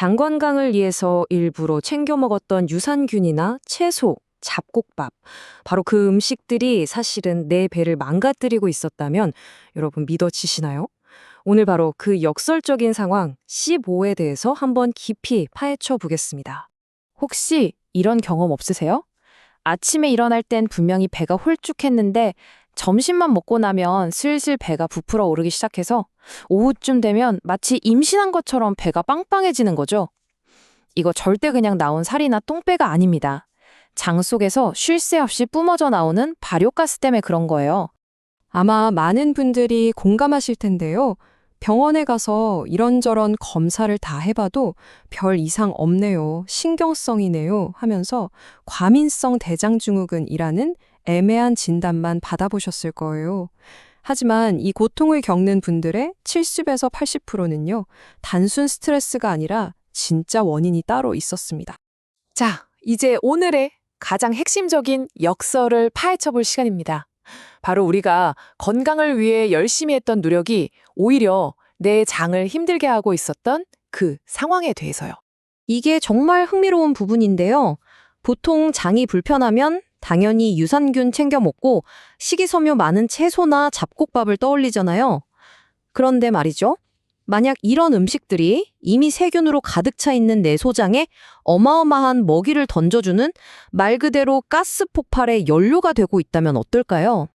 장 건강을 위해서 일부러 챙겨 먹었던 유산균이나 채소, 잡곡밥, 바로 그 음식들이 사실은 내 배를 망가뜨리고 있었다면 여러분 믿어지시나요? 오늘 바로 그 역설적인 상황 15에 대해서 한번 깊이 파헤쳐 보겠습니다. 혹시 이런 경험 없으세요? 아침에 일어날 땐 분명히 배가 홀쭉했는데 점심만 먹고 나면 슬슬 배가 부풀어 오르기 시작해서 오후쯤 되면 마치 임신한 것처럼 배가 빵빵해지는 거죠. 이거 절대 그냥 나온 살이나 똥배가 아닙니다. 장 속에서 쉴 새 없이 뿜어져 나오는 발효가스 때문에 그런 거예요. 아마 많은 분들이 공감하실 텐데요. 병원에 가서 이런저런 검사를 다 해봐도 별 이상 없네요. 신경성이네요. 하면서 과민성 대장증후군이라는 애매한 진단만 받아보셨을 거예요. 하지만 이 고통을 겪는 분들의 70에서 80%는요. 단순 스트레스가 아니라 진짜 원인이 따로 있었습니다. 자, 이제 오늘의 가장 핵심적인 역설을 파헤쳐 볼 시간입니다. 바로 우리가 건강을 위해 열심히 했던 노력이 오히려 내 장을 힘들게 하고 있었던 그 상황에 대해서요. 이게 정말 흥미로운 부분인데요. 보통 장이 불편하면 당연히 유산균 챙겨 먹고 식이섬유 많은 채소나 잡곡밥을 떠올리잖아요. 그런데 말이죠. 만약 이런 음식들이 이미 세균으로 가득 차 있는 내 소장에 어마어마한 먹이를 던져주는 말 그대로 가스 폭발의 연료가 되고 있다면 어떨까요?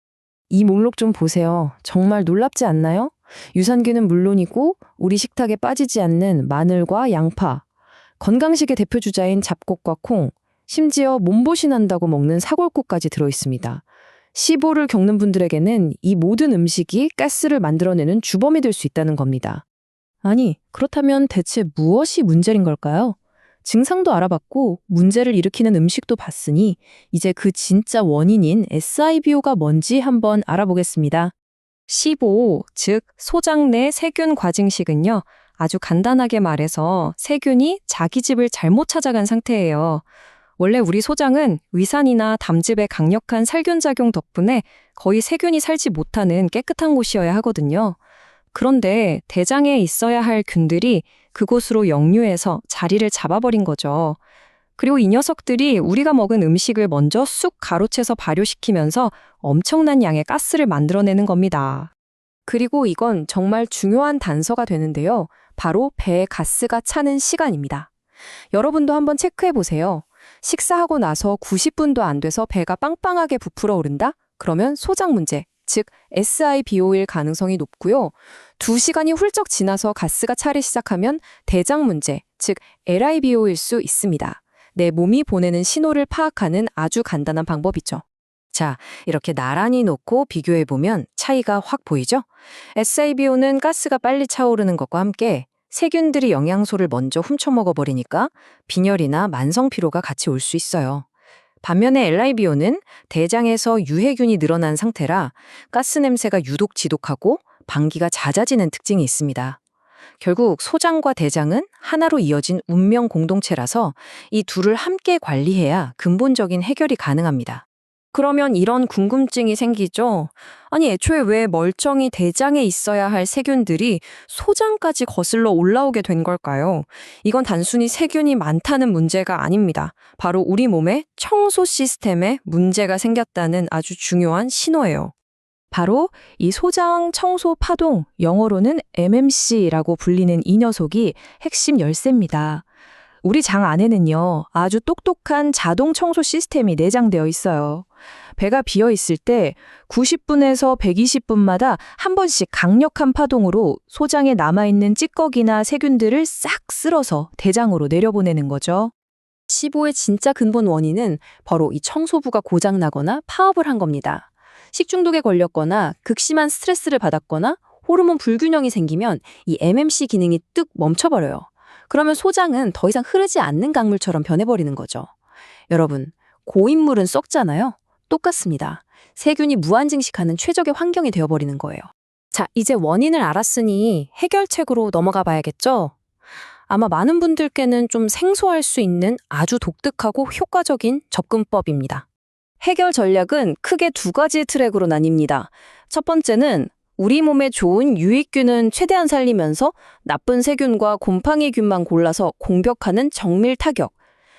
이 목록 좀 보세요. 정말 놀랍지 않나요? 유산균은 물론이고 우리 식탁에 빠지지 않는 마늘과 양파, 건강식의 대표 주자인 잡곡과 콩, 심지어 몸보신한다고 먹는 사골국까지 들어있습니다. 시보를 겪는 분들에게는 이 모든 음식이 가스를 만들어내는 주범이 될 수 있다는 겁니다. 아니, 그렇다면 대체 무엇이 문제인 걸까요? 증상도 알아봤고 문제를 일으키는 음식도 봤으니 이제 그 진짜 원인인 SIBO가 뭔지 한번 알아보겠습니다. 15, 즉 소장 내 세균 과징식은요. 아주 간단하게 말해서 세균이 자기 집을 잘못 찾아간 상태예요. 원래 우리 소장은 위산이나 담즙의 강력한 살균 작용 덕분에 거의 세균이 살지 못하는 깨끗한 곳이어야 하거든요. 그런데 대장에 있어야 할 균들이 그곳으로 역류해서 자리를 잡아버린 거죠. 그리고 이 녀석들이 우리가 먹은 음식을 먼저 쑥 가로채서 발효시키면서 엄청난 양의 가스를 만들어내는 겁니다. 그리고 이건 정말 중요한 단서가 되는데요. 바로 배에 가스가 차는 시간입니다. 여러분도 한번 체크해 보세요. 식사하고 나서 90분도 안 돼서 배가 빵빵하게 부풀어 오른다? 그러면 소장 문제, 즉 SIBO일 가능성이 높고요. 2시간이 훌쩍 지나서 가스가 차기 시작하면 대장 문제, 즉 LIBO일 수 있습니다. 내 몸이 보내는 신호를 파악하는 아주 간단한 방법이죠. 자, 이렇게 나란히 놓고 비교해보면 차이가 확 보이죠? SIBO는 가스가 빨리 차오르는 것과 함께 세균들이 영양소를 먼저 훔쳐먹어버리니까 빈혈이나 만성피로가 같이 올 수 있어요. 반면에 LIBO는 대장에서 유해균이 늘어난 상태라 가스 냄새가 유독 지독하고 방기가 잦아지는 특징이 있습니다. 결국 소장과 대장은 하나로 이어진 운명 공동체라서 이 둘을 함께 관리해야 근본적인 해결이 가능합니다. 그러면 이런 궁금증이 생기죠? 아니, 애초에 왜 멀쩡히 대장에 있어야 할 세균들이 소장까지 거슬러 올라오게 된 걸까요? 이건 단순히 세균이 많다는 문제가 아닙니다. 바로 우리 몸의 청소 시스템에 문제가 생겼다는 아주 중요한 신호예요. 바로 이 소장 청소 파동, 영어로는 MMC라고 불리는 이 녀석이 핵심 열쇠입니다. 우리 장 안에는요, 아주 똑똑한 자동 청소 시스템이 내장되어 있어요. 배가 비어 있을 때 90분에서 120분마다 한 번씩 강력한 파동으로 소장에 남아있는 찌꺼기나 세균들을 싹 쓸어서 대장으로 내려보내는 거죠. 15의 진짜 근본 원인은 바로 이 청소부가 고장나거나 파업을 한 겁니다. 식중독에 걸렸거나 극심한 스트레스를 받았거나 호르몬 불균형이 생기면 이 MMC 기능이 뚝 멈춰버려요. 그러면 소장은 더 이상 흐르지 않는 강물처럼 변해버리는 거죠. 여러분, 고인물은 썩잖아요. 똑같습니다. 세균이 무한증식하는 최적의 환경이 되어버리는 거예요. 자, 이제 원인을 알았으니 해결책으로 넘어가 봐야겠죠? 아마 많은 분들께는 좀 생소할 수 있는 아주 독특하고 효과적인 접근법입니다. 해결 전략은 크게 두 가지 트랙으로 나뉩니다. 첫 번째는 우리 몸에 좋은 유익균은 최대한 살리면서 나쁜 세균과 곰팡이균만 골라서 공격하는 정밀 타격.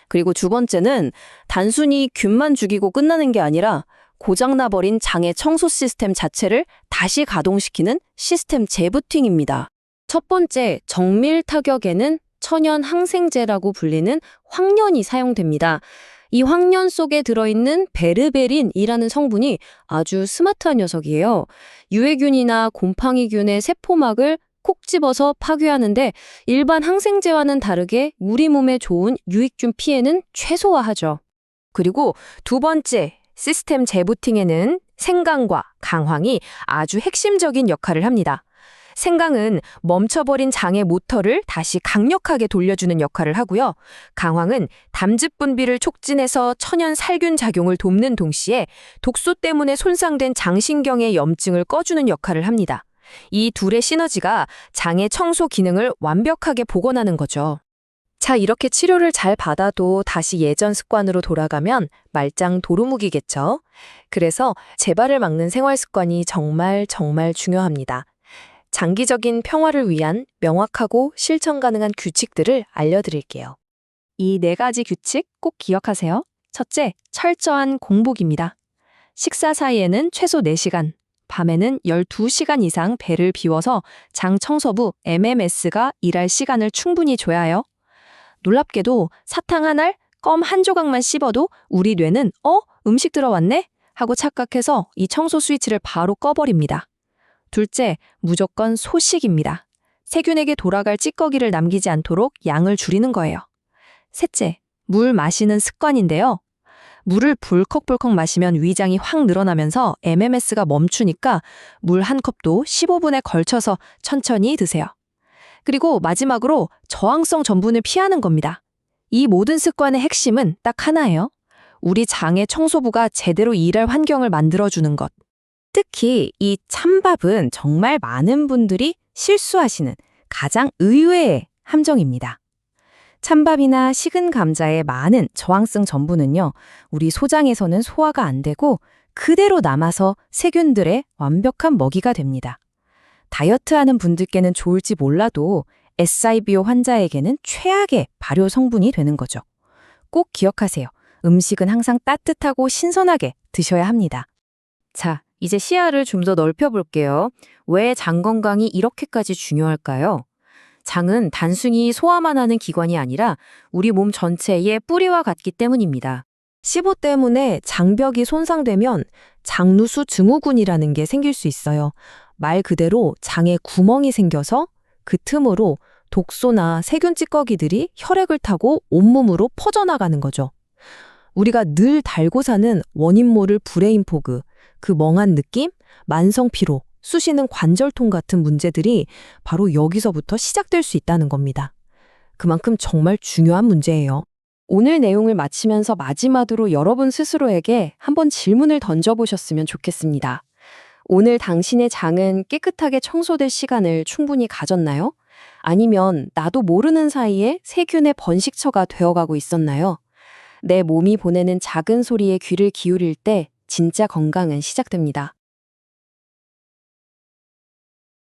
그리고 두 번째는 단순히 균만 죽이고 끝나는 게 아니라 고장나버린 장의 청소 시스템 자체를 다시 가동시키는 시스템 재부팅입니다. 첫 번째, 정밀 타격에는 천연 항생제라고 불리는 황련이 사용됩니다. 이 황련 속에 들어있는 베르베린이라는 성분이 아주 스마트한 녀석이에요. 유해균이나 곰팡이균의 세포막을 콕 집어서 파괴하는데 일반 항생제와는 다르게 우리 몸에 좋은 유익균 피해는 최소화하죠. 그리고 두 번째, 시스템 재부팅에는 생강과 강황이 아주 핵심적인 역할을 합니다. 생강은 멈춰버린 장의 모터를 다시 강력하게 돌려주는 역할을 하고요. 강황은 담즙 분비를 촉진해서 천연 살균 작용을 돕는 동시에 독소 때문에 손상된 장신경의 염증을 꺼주는 역할을 합니다. 이 둘의 시너지가 장의 청소 기능을 완벽하게 복원하는 거죠. 자, 이렇게 치료를 잘 받아도 다시 예전 습관으로 돌아가면 말짱 도루묵이겠죠. 그래서 재발을 막는 생활 습관이 정말 중요합니다. 장기적인 평화를 위한 명확하고 실천 가능한 규칙들을 알려드릴게요. 이 4가지 규칙 꼭 기억하세요. 첫째, 철저한 공복입니다. 식사 사이에는 최소 4시간, 밤에는 12시간 이상 배를 비워서 장 청소부 MMS가 일할 시간을 충분히 줘야 해요. 놀랍게도 사탕 한 알, 껌 한 조각만 씹어도 우리 뇌는 음식 들어왔네? 하고 착각해서 이 청소 스위치를 바로 꺼버립니다. 둘째, 무조건 소식입니다. 세균에게 돌아갈 찌꺼기를 남기지 않도록 양을 줄이는 거예요. 셋째, 물 마시는 습관인데요. 물을 불컥불컥 마시면 위장이 확 늘어나면서 MMS가 멈추니까 물 한 컵도 15분에 걸쳐서 천천히 드세요. 그리고 마지막으로 저항성 전분을 피하는 겁니다. 이 모든 습관의 핵심은 딱 하나예요. 우리 장의 청소부가 제대로 일할 환경을 만들어주는 것. 특히 이 찬밥은 정말 많은 분들이 실수하시는 가장 의외의 함정입니다. 찬밥이나 식은 감자의 많은 저항성 전분은요, 우리 소장에서는 소화가 안 되고 그대로 남아서 세균들의 완벽한 먹이가 됩니다. 다이어트하는 분들께는 좋을지 몰라도 SIBO 환자에게는 최악의 발효 성분이 되는 거죠. 꼭 기억하세요. 음식은 항상 따뜻하고 신선하게 드셔야 합니다. 자, 이제 시야를 좀 더 넓혀볼게요. 왜 장 건강이 이렇게까지 중요할까요? 장은 단순히 소화만 하는 기관이 아니라 우리 몸 전체의 뿌리와 같기 때문입니다. SIBO 때문에 장벽이 손상되면 장누수 증후군이라는 게 생길 수 있어요. 말 그대로 장에 구멍이 생겨서 그 틈으로 독소나 세균 찌꺼기들이 혈액을 타고 온몸으로 퍼져나가는 거죠. 우리가 늘 달고 사는 원인 모를 브레인 포그, 그 멍한 느낌, 만성 피로, 쑤시는 관절통 같은 문제들이 바로 여기서부터 시작될 수 있다는 겁니다. 그만큼 정말 중요한 문제예요. 오늘 내용을 마치면서 마지막으로 여러분 스스로에게 한번 질문을 던져보셨으면 좋겠습니다. 오늘 당신의 장은 깨끗하게 청소될 시간을 충분히 가졌나요? 아니면 나도 모르는 사이에 세균의 번식처가 되어가고 있었나요? 내 몸이 보내는 작은 소리에 귀를 기울일 때 진짜 건강은 시작됩니다.